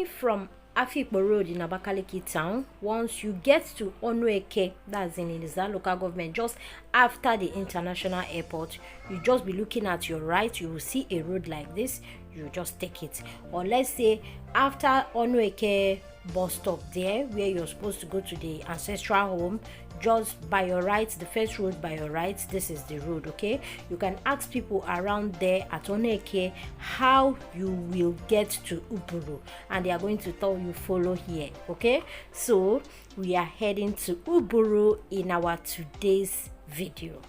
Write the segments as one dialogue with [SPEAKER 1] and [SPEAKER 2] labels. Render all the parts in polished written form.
[SPEAKER 1] coming from Afikpo Road in Abakaliki town, once you get to Onueke, that's in Iliza local government, just after the international airport, you just be looking at your right, you will see a road like this, you just take it. Or let's say after Onueke bus stop there, where you're supposed to go to the ancestral home, just by your right, the first road by your right, this is the road. Okay, you can ask people around there at Oneke how you will get to Uburu, and they are going to tell you follow here. Okay, so we are heading to Uburu in our today's video.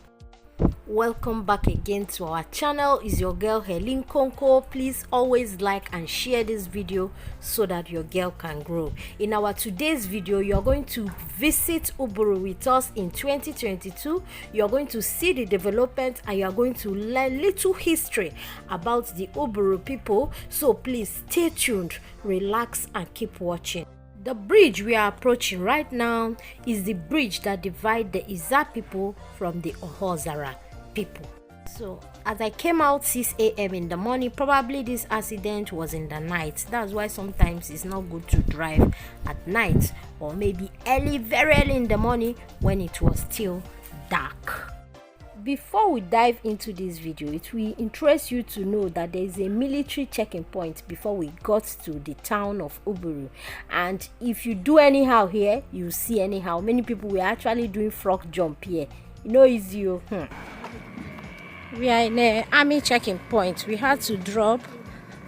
[SPEAKER 1] Welcome back again to our channel. Is your girl Helen Konko. Please always like and share this video so that your girl can grow. In our today's video, you're going to visit Uburu with us in 2022. You're going to see the development and you're going to learn little history about the Uburu people. So please stay tuned, relax and keep watching. The bridge we are approaching right now is the bridge that divides the Iza people from the Ohozara people. So as I came out 6 a.m. in the morning, probably this accident was in the night. That's why sometimes it's not good to drive at night, or maybe early, very early in the morning when it was still dark. Before we dive into this video, it will interest you to know that there is a military checking point before we got to the town of Uburu. And if you do anyhow here, you see anyhow. Many people were actually doing frog jump here. You know, easy. We are in an army checking point. We had to drop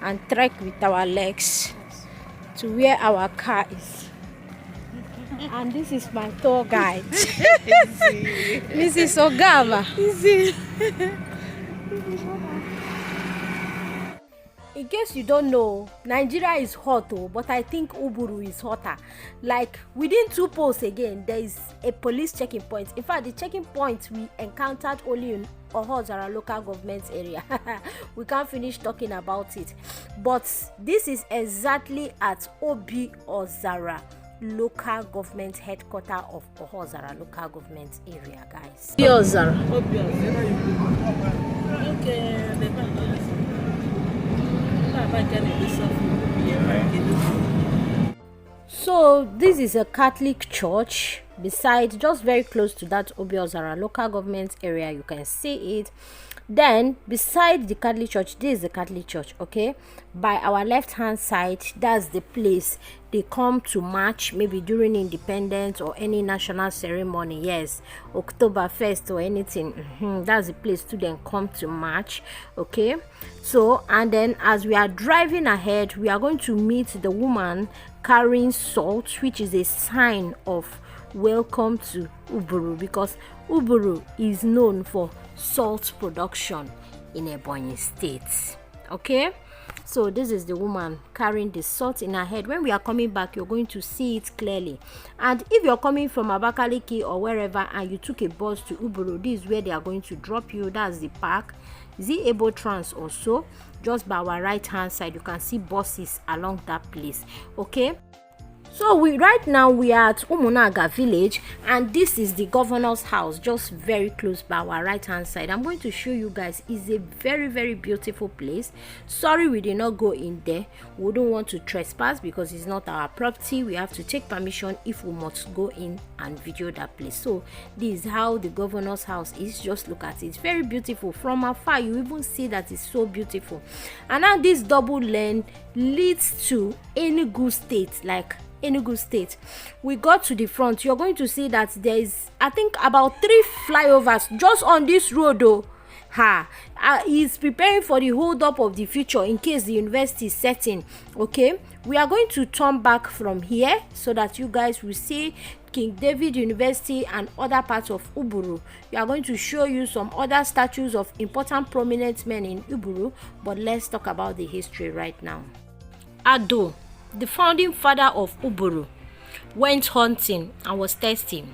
[SPEAKER 1] and trek with our legs to where our car is. And this is my tour guide. Mrs. Ogama. In case you don't know, Nigeria is hot, but I think Uburu is hotter. Like within 2 posts again, there is a police checking point. In fact, the checking point we encountered only in Ohozara local government area. We can't finish talking about it. But this is exactly at Ebe Uru local government headquarters of Ohozara local government area, guys. Ebe Uru. So this is a Catholic church beside, just very close to that Ebe Uru local government area. You can see it. Then beside the Catholic church, this is the Catholic church. Okay, by our left hand side, that's the place they come to march, maybe during independence or any national ceremony. Yes, October 1st or anything. That's the place students come to march. Okay, so and then as we are driving ahead, we are going to meet the woman carrying salt, which is a sign of welcome to Uburu, because Uburu is known for salt production in Ebonyi state. Okay, so this is the woman carrying the salt in her head. When we are coming back, you're going to see it clearly. And if you're coming from Abakaliki or wherever and you took a bus to Uburu, this is where they are going to drop you. That's the park. The Ebo Trans also, just by our right hand side, you can see buses along that place. Okay, so right now we are at Umunaga village, and this is the governor's house, just very close by our right hand side. I'm going to show you guys. It's a very, very beautiful place. Sorry we did not go in there. We don't want to trespass because it's not our property. We have to take permission if we must go in and video that place. So this is how the governor's house is. Just look at it. It's very beautiful. From afar you even see that it's so beautiful. And now this double lane leads to Enugu state, like Enugu state. We got to the front, you're going to see that there is, I think, about 3 flyovers just on this road. He's preparing for the hold up of the future in case the university is setting. Okay, we are going to turn back from here so that you guys will see King David University and other parts of Uburu. We are going to show you some other statues of important prominent men in Uburu, but let's talk about the history right now. Ado, the founding father of Uburu, went hunting and was thirsty,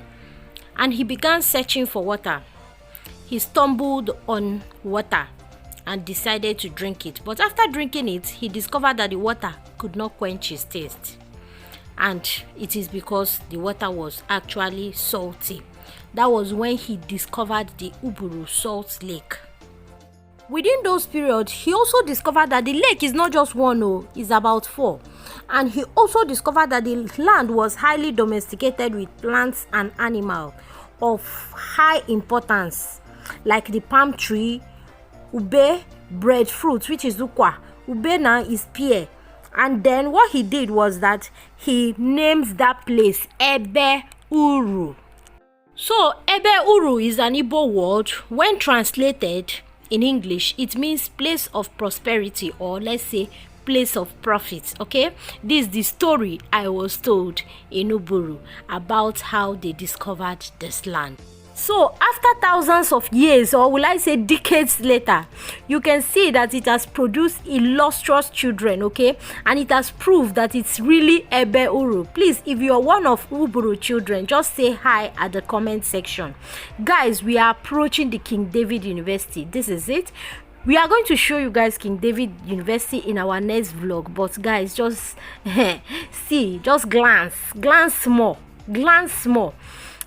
[SPEAKER 1] and he began searching for water. He stumbled on water and decided to drink it, but after drinking it, he discovered that the water could not quench his thirst, and it is because the water was actually salty. That was when he discovered the Uburu Salt Lake. Within those periods, he also discovered that the lake is not just one, oh, it's about 4. And he also discovered that the land was highly domesticated with plants and animals of high importance, like the palm tree, ube, breadfruit, which is ukwa. Ube now is pear. And then what he did was that he named that place Ebe Uru. So Ebe Uru is an Igbo word. When translated in English, it means place of prosperity, or let's say place of profit. Okay, this is the story I was told in Uburu about how they discovered this land. So after thousands of years, or will I say decades later, you can see that it has produced illustrious children, okay? And it has proved that it's really Ebe Uru. Please, if you are one of Uburu children, just say hi at the comment section. Guys, we are approaching the King David University. This is it. We are going to show you guys King David University in our next vlog. But guys, just see, just glance more.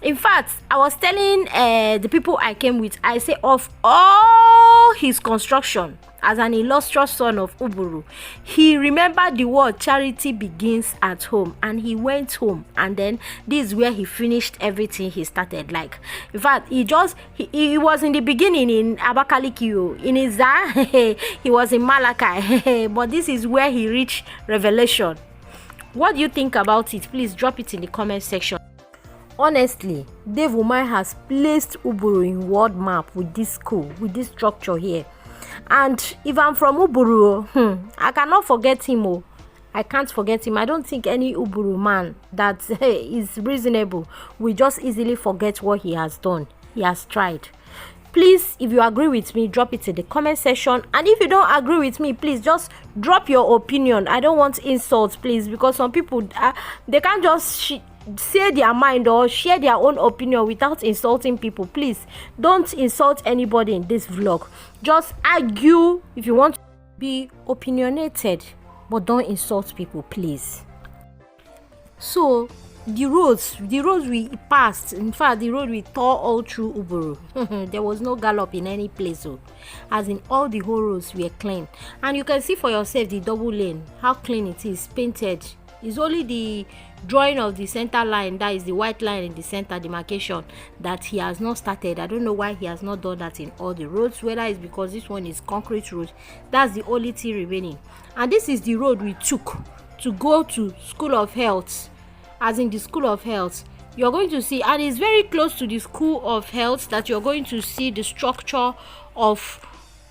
[SPEAKER 1] In fact, I was telling the people I came with, I say of all his construction as an illustrious son of Uburu, he remembered the word charity begins at home, and he went home, and then this is where he finished everything he started. Like, in fact, he was in the beginning in Abakaliki, in Iza, he was in Malachi, but this is where he reached Revelation. What do you think about it? Please drop it in the comment section. Honestly, Dave Umahi has placed Uburu in world map with this school, with this structure here. And if I'm from Uburu, I cannot forget him. Oh, I can't forget him. I don't think any Uburu man that is reasonable will just easily forget what he has done. He has tried. Please, if you agree with me, drop it in the comment section. And if you don't agree with me, please just drop your opinion. I don't want insults, please, because some people, they can't just say their mind or share their own opinion without insulting people. Please don't insult anybody in this vlog. Just argue if you want to be opinionated, but don't insult people, please. So the roads we passed, in fact the road we tore all through Uburu. There was no gallop in any place, so as in all the whole roads were clean, and you can see for yourself the double lane, how clean it is, painted. It's only the drawing of the center line, that is the white line in the center demarcation, that he has not started. I don't know why he has not done that in all the roads, whether it's because this one is concrete road. That's the only thing remaining. And this is the road we took to go to School of Health. As in the School of Health, you're going to see, and it's very close to the School of Health, that you're going to see the structure of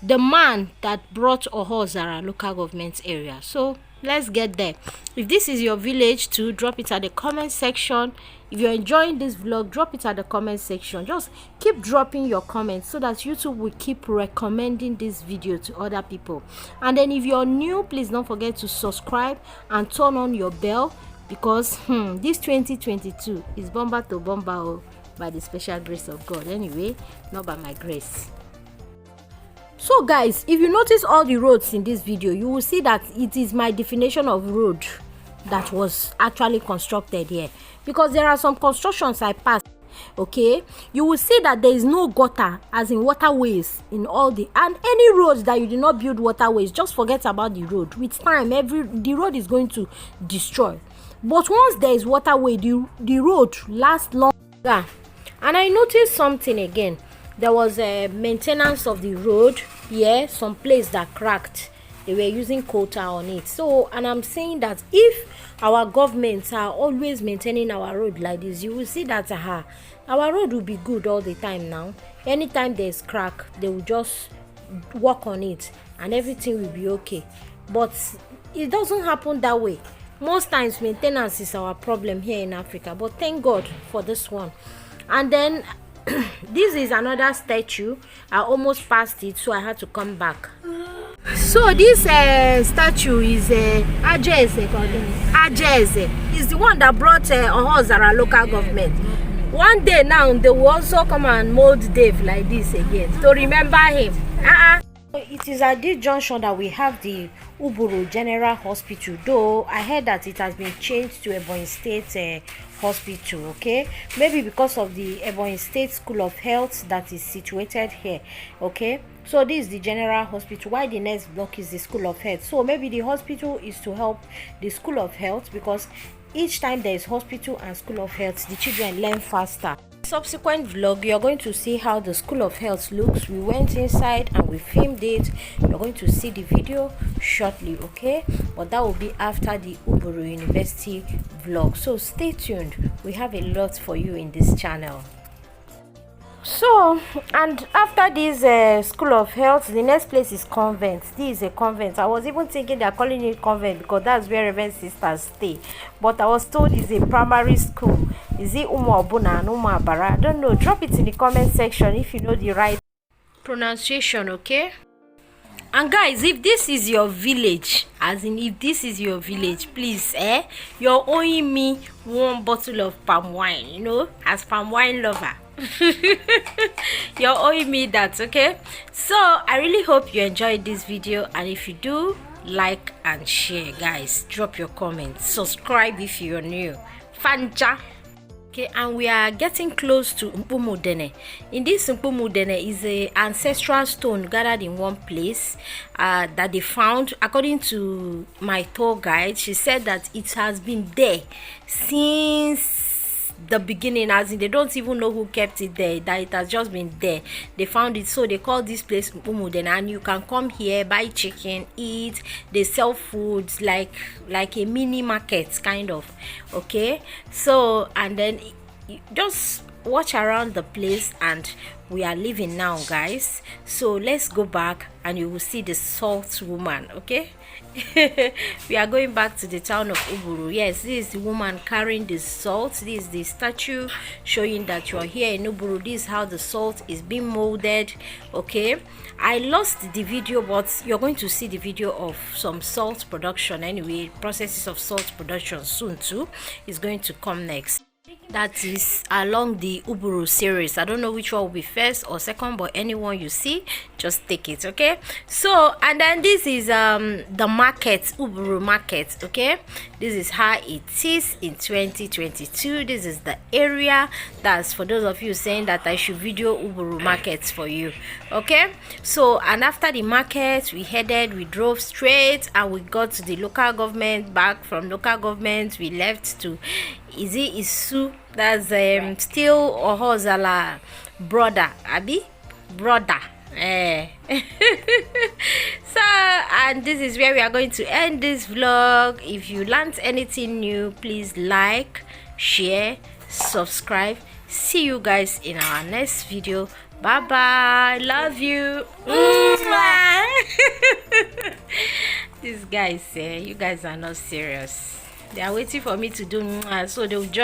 [SPEAKER 1] the man that brought Ohozara local government area. So let's get there. If this is your village too, drop it at the comment section. If you're enjoying this vlog, drop it at the comment section. Just keep dropping your comments so that YouTube will keep recommending this video to other people. And then if you're new, please don't forget to subscribe and turn on your bell, because this 2022 is bomba to bomba, by the special grace of God. Anyway, not by my grace. So guys, if you notice all the roads in this video, you will see that it is my definition of road that was actually constructed here, because there are some constructions I passed. Okay, you will see that there is no gutter, as in waterways in all the, and any roads that you do not build waterways, just forget about the road. With time, the road is going to destroy. But once there is waterway, the road lasts longer. And I noticed something again. There was a maintenance of the road here, some place that cracked. They were using quota on it. So, and I'm saying that if our governments are always maintaining our road like this, you will see that our road will be good all the time now. Anytime there's crack, they will just work on it and everything will be okay. But it doesn't happen that way. Most times maintenance is our problem here in Africa, but thank God for this one. And then this is another statue. I almost passed it, so I had to come back. So this statue is Ajeze. Is the one that brought Ohozara local government. One day now, they will also come and mold Dave like this again to remember him. It is at this junction that we have the Uburu General Hospital, though I heard that it has been changed to Ebonyi State Hospital. Okay, maybe because of the Ebonyi State School of Health that is situated here. Okay, so this is the General Hospital, why the next block is the School of Health. So maybe the hospital is to help the School of Health, because each time there is hospital and School of Health, the children learn faster. Subsequent vlog, you're going to see how the School of Health looks. We went inside and we filmed it. You're going to see the video shortly, okay? But that will be after the Uburu University vlog, so stay tuned. We have a lot for you in this channel. So, and after this School of Health, the next place is convent. This is a convent. I was even thinking they're calling it convent because that's where Reverend sisters stay, but I was told it's a primary school. Is it Umabuna and Umabara? I don't know. Drop it in the comment section if you know the right pronunciation, okay? And guys, if this is your village, as in if this is your village, please, you're owing me one bottle of palm wine, you know, as palm wine lover. You're owing me that, okay? So I really hope you enjoyed this video, and if you do, like and share. Guys, drop your comments, subscribe if you're new. Fanja. Okay, and we are getting close to Pumudene. In this Pumudene is a ancestral stone gathered in one place that they found. According to my tour guide, she said that it has been there since the beginning, as in they don't even know who kept it there, that it has just been there. They found it, so they call this place Pumudene, and you can come here, buy chicken, eat. They sell foods like a mini market kind of, okay? So, and then just watch around the place, and we are leaving now, guys. So let's go back and you will see the salt woman, okay? We are going back to the town of Uburu. Yes, this is the woman carrying the salt. This is the statue showing that you are here in Uburu. This is how the salt is being molded, okay? I lost the video, but you're going to see the video of some salt production anyway. Processes of salt production soon too is going to come next. That is along the Uburu series. I don't know which one will be first or second, but anyone you see, just take it, okay? So, and then this is the market, Uburu market, okay? This is how it is in 2022. This is the area. That's for those of you saying that I should video Uburu markets for you, okay? So, and after the market, we drove straight and we got to the local government. Back from local government, we left to Isu. That's still Ohozala brother, brother. So, and this is where we are going to end this vlog. If you learned anything new, please like, share, subscribe. See you guys in our next video. Bye bye. Love you. These guys, you guys are not serious. They are waiting for me to do, so they'll join.